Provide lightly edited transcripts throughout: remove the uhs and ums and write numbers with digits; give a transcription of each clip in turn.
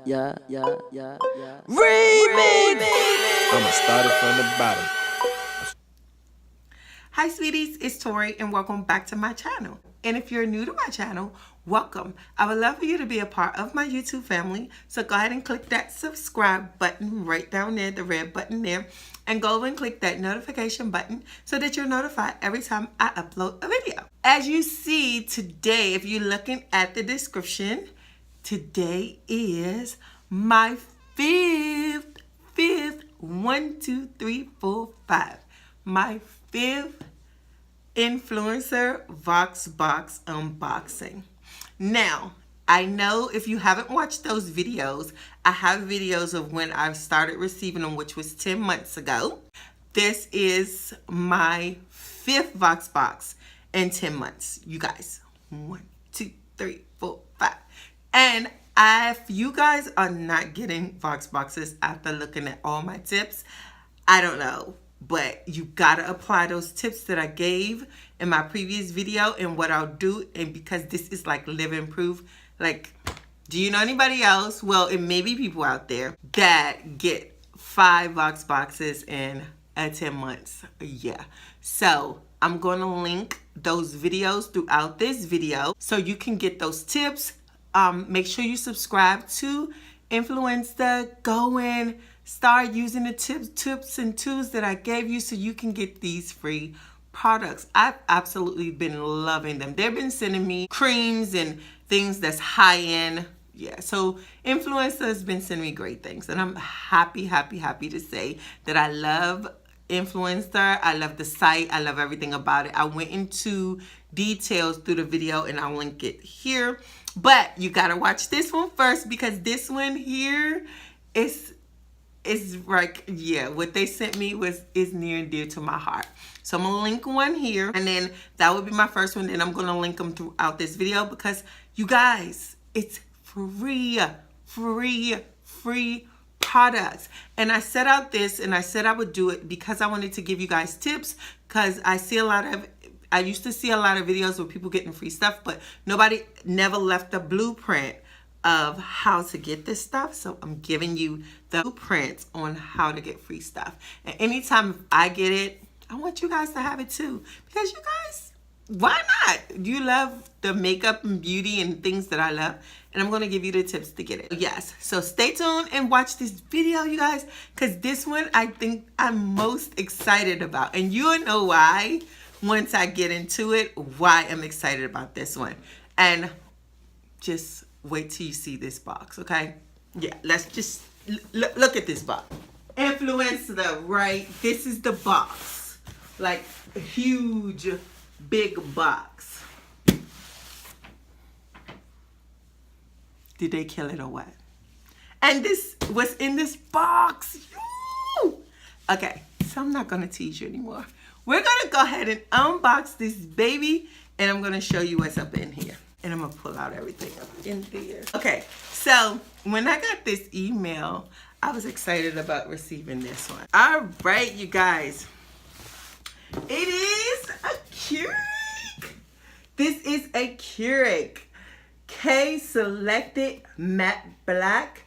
Remix! I'ma start it from the bottom. Hi sweeties, it's Tori and welcome back to my channel. And if you're new to my channel, welcome. I would love for you to be a part of my YouTube family. So go ahead and click that subscribe button right down there, the red button there. And go over and click that notification button so that you're notified every time I upload a video. As you see today, if you're looking at the description, today is my fifth, 1, 2, 3, 4, 5. My fifth influencer Voxbox unboxing. Now, I know if you haven't watched those videos, I have videos of when I started receiving them, which was 10 months ago. This is my fifth Voxbox in 10 months, you guys. 1, 2, 3, 4, 5. And if you guys are not getting Voxboxes after looking at all my tips, I don't know. But you gotta apply those tips that I gave in my previous video. And what I'll do, and because this is like living proof, like, do you know anybody else? Well, it may be people out there that get 5 Voxboxes in 10 months. Yeah. So I'm gonna link those videos throughout this video so you can get those tips. Make sure you subscribe to Influenster. Go in, start using the tips and tools that I gave you so you can get these free products. I've absolutely been loving them. They've been sending me creams and things that's high end. Yeah, so Influencer has been sending me great things, and I'm happy to say that I love Influencer. I love the site. I love everything about it. I went into details through the video and I'll link it here. But you gotta watch this one first because this one here is like, yeah, what they sent me is near and dear to my heart. So I'm gonna link one here, and then that would be my first one. Then I'm gonna link them throughout this video because you guys, it's free products. And I set out this, and I said I would do it because I wanted to give you guys tips, because I used to see a lot of videos where people getting free stuff, but nobody never left a blueprint of how to get this stuff. So I'm giving you the blueprints on how to get free stuff. And anytime I get it, I want you guys to have it too, because you guys, why not? You love the makeup and beauty and things that I love, and I'm going to give you the tips to get it. Yes, so stay tuned and watch this video, you guys, because this one I think I'm most excited about, and you'll know why once I get into it, why I'm excited about this one. And just wait till you see this box, okay? Yeah, let's just look at this box. Influencer, right? This is the box. Like a huge, big box. Did they kill it or what? And this was in this box. Woo! Okay, so I'm not gonna tease you anymore. We're gonna go ahead and unbox this baby, and I'm gonna show you what's up in here. And I'm gonna pull out everything up in there. Okay, so when I got this email, I was excited about receiving this one. All right, you guys. It is a Keurig. This is a Keurig K Selected Matte Black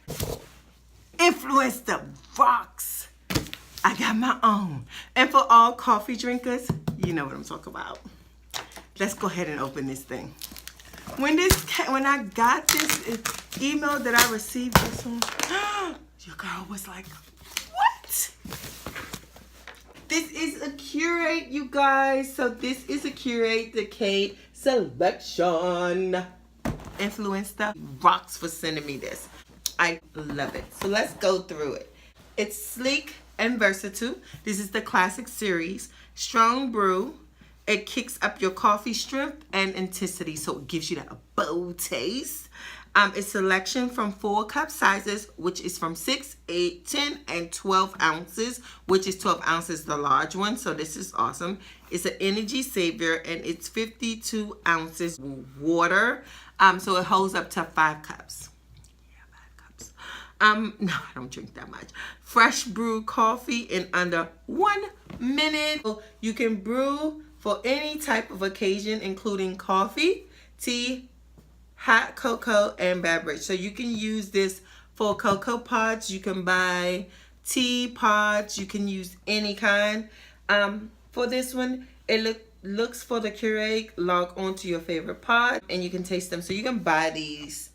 Influencer Vox. I got my own. And for all coffee drinkers, you know what I'm talking about. Let's go ahead and open this thing. When I got this email that I received this one, your girl was like, what? This is a Keurig, you guys. So this is a Keurig, the K Selection. Influencer rocks for sending me this. I love it. So let's go through it. It's sleek and versatile. This is the classic series. Strong brew. It kicks up your coffee strength and intensity, so it gives you that bold taste. It's selection from 4 cup sizes, which is from 6, 8, 10, and 12 ounces, which is 12 ounces the large one. So this is awesome. It's an energy saver, and it's 52 ounces water. So it holds up to 5 cups. Yeah, 5 cups. No, I don't drink that much. Fresh brewed coffee in under 1 minute. So you can brew for any type of occasion, including coffee, tea, hot cocoa, and beverage. So you can use this for cocoa pods. You can buy tea pods. You can use any kind. For this one, it looks for the Keurig. Log onto your favorite pod and you can taste them. So you can buy these,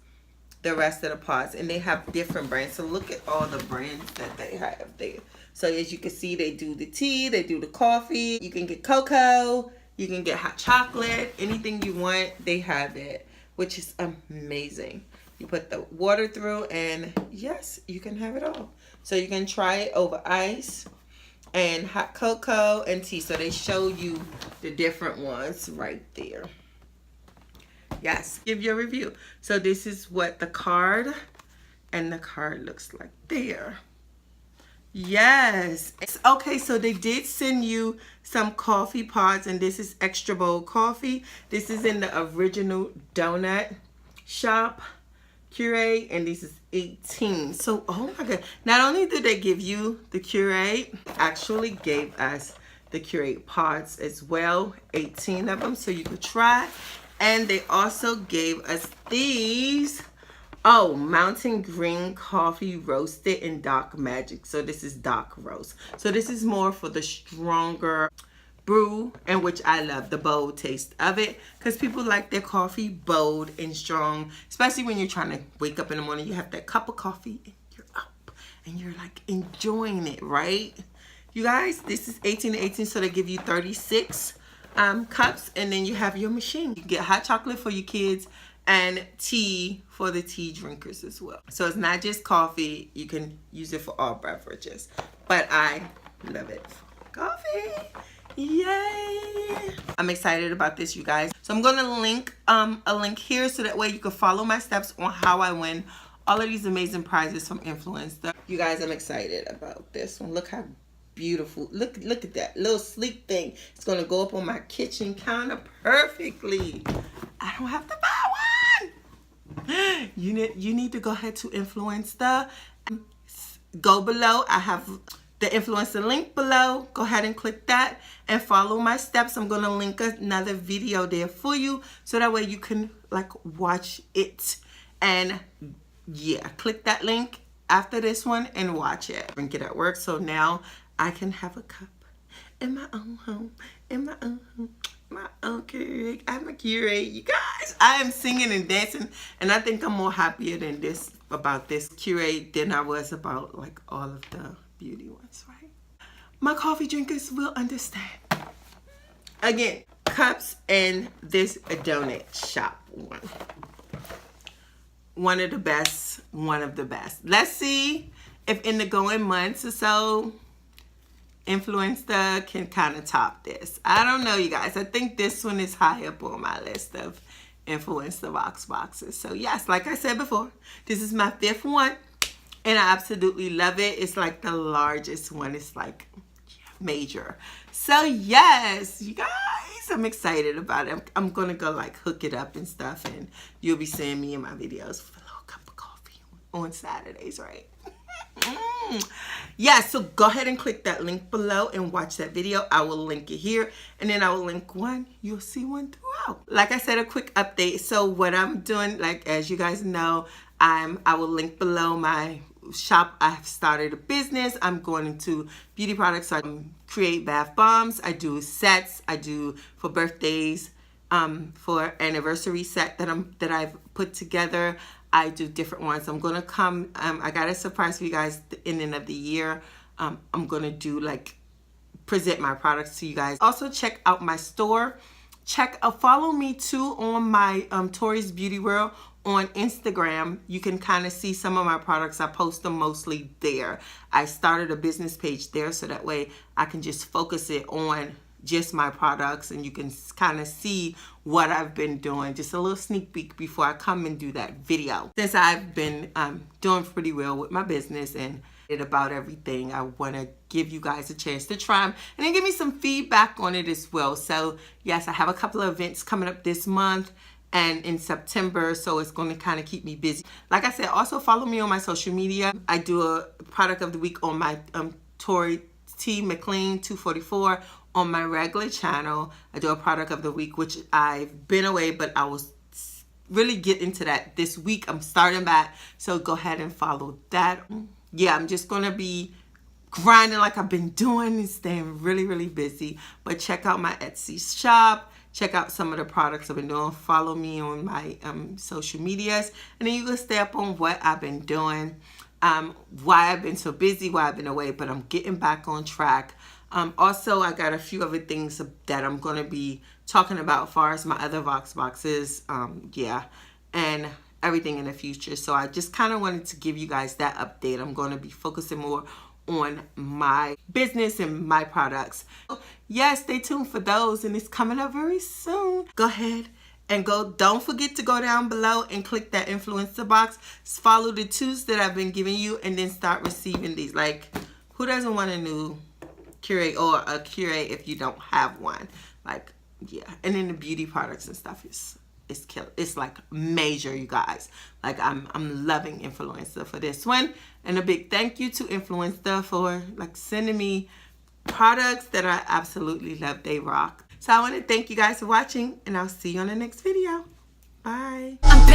the rest of the pods, and they have different brands. So look at all the brands that they have there. So as you can see, they do the tea, they do the coffee. You can get cocoa, you can get hot chocolate, anything you want, they have it, which is amazing. You put the water through and yes, you can have it all. So you can try it over ice and hot cocoa and tea. So they show you the different ones right there. Yes, give your review. So this is what the card looks like there. Yes. Okay, so they did send you some coffee pods, and this is extra bold coffee. This is in the original donut shop Keurig, and this is 18. So, oh my God. Not only did they give you the Keurig, they actually gave us the Keurig pods as well, 18 of them, so you could try. And they also gave us these. Oh, Mountain Green Coffee Roasted in Dark Magic. So this is dark roast. So this is more for the stronger brew, and which I love the bold taste of it, because people like their coffee bold and strong, especially when you're trying to wake up in the morning. You have that cup of coffee and you're up and you're like enjoying it, right? You guys, this is 18 to 18, so they give you 36 cups, and then you have your machine. You can get hot chocolate for your kids and tea for the tea drinkers as well. So it's not just coffee, you can use it for all beverages, but I love it for coffee. Yay! I'm excited about this, you guys. So I'm gonna link a link here so that way you can follow my steps on how I win all of these amazing prizes from Influenster. You guys, I'm excited about this one. Look how beautiful. Look at that little sleek thing. It's gonna go up on my kitchen counter perfectly. I don't have to buy one. You need to go ahead to Influenster. Go below. I have the Influencer link below. Go ahead and click that and follow my steps. I'm gonna link another video there for you, so that way you can like watch it. And yeah, click that link after this one and watch it. Drink it at work, so now I can have a cup in my own home, in my own home, my own Keurig. I'm a Keurig. You guys, I am singing and dancing, and I think I'm more happier than this about this Keurig than I was about like all of the beauty ones, right? My coffee drinkers will understand. Again, cups and this donut shop one. One of the best, one of the best. Let's see if in the going months or so, Influencer can kind of top this. I don't know, you guys. I think this one is high up on my list of Influencer Voxboxes. So yes, like I said before, this is my 5th one, and I absolutely love it. It's like the largest one. It's like major. So yes, you guys, I'm excited about it. I'm gonna go like hook it up and stuff, and you'll be seeing me in my videos with a little cup of coffee on Saturdays, right? Yeah, so go ahead and click that link below and watch that video. I will link it here, and then I will link one. You'll see one throughout. Like I said, a quick update. So what I'm doing, like as you guys know, I will link below my shop. I've started a business. I'm going into beauty products. So I create bath bombs. I do sets. I do for birthdays, for anniversary set that I've put together. I do different ones. I'm gonna come. I got a surprise for you guys at the ending of the year. I'm gonna do like present my products to you guys. Also check out my store. Follow me too on my Tori's Beauty World on Instagram. You can kind of see some of my products. I post them mostly there. I started a business page there, so that way I can just focus it on just my products, and you can kind of see what I've been doing. Just a little sneak peek before I come and do that video. Since I've been doing pretty well with my business and about everything, I want to give you guys a chance to try them and then give me some feedback on it as well. So yes, I have a couple of events coming up this month and in September, so it's going to kind of keep me busy. Like I said, also follow me on my social media. I do a product of the week on my Tori T. McLean 244 on my regular channel. I do a product of the week, which I've been away, but I will really get into that this week. I'm starting back, so go ahead and follow that. Yeah, I'm just gonna be grinding like I've been doing and staying really, really busy. But check out my Etsy shop. Check out some of the products I've been doing. Follow me on my social medias, and then you can stay up on what I've been doing, why I've been so busy, why I've been away, but I'm getting back on track. Also, I got a few other things that I'm going to be talking about as far as my other Voxboxes, and everything in the future. So I just kind of wanted to give you guys that update. I'm going to be focusing more on my business and my products. Yeah, stay tuned for those, and it's coming up very soon. Go ahead and don't forget to go down below and click that influencer box. Follow the tools that I've been giving you, and then start receiving these. Like, who doesn't want a new curate or a curate if you don't have one? Like, yeah. And then the beauty products and stuff is killer. It's like major, you guys. Like, I'm loving Influencer for this one, and a big thank you to Influencer for like sending me products that I absolutely love. They rock. So I want to thank you guys for watching, and I'll see you on the next video. Bye. I'm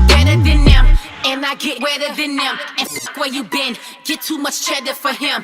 better than them, and I get wetter than them. And fuck where you been, get too much cheddar for him.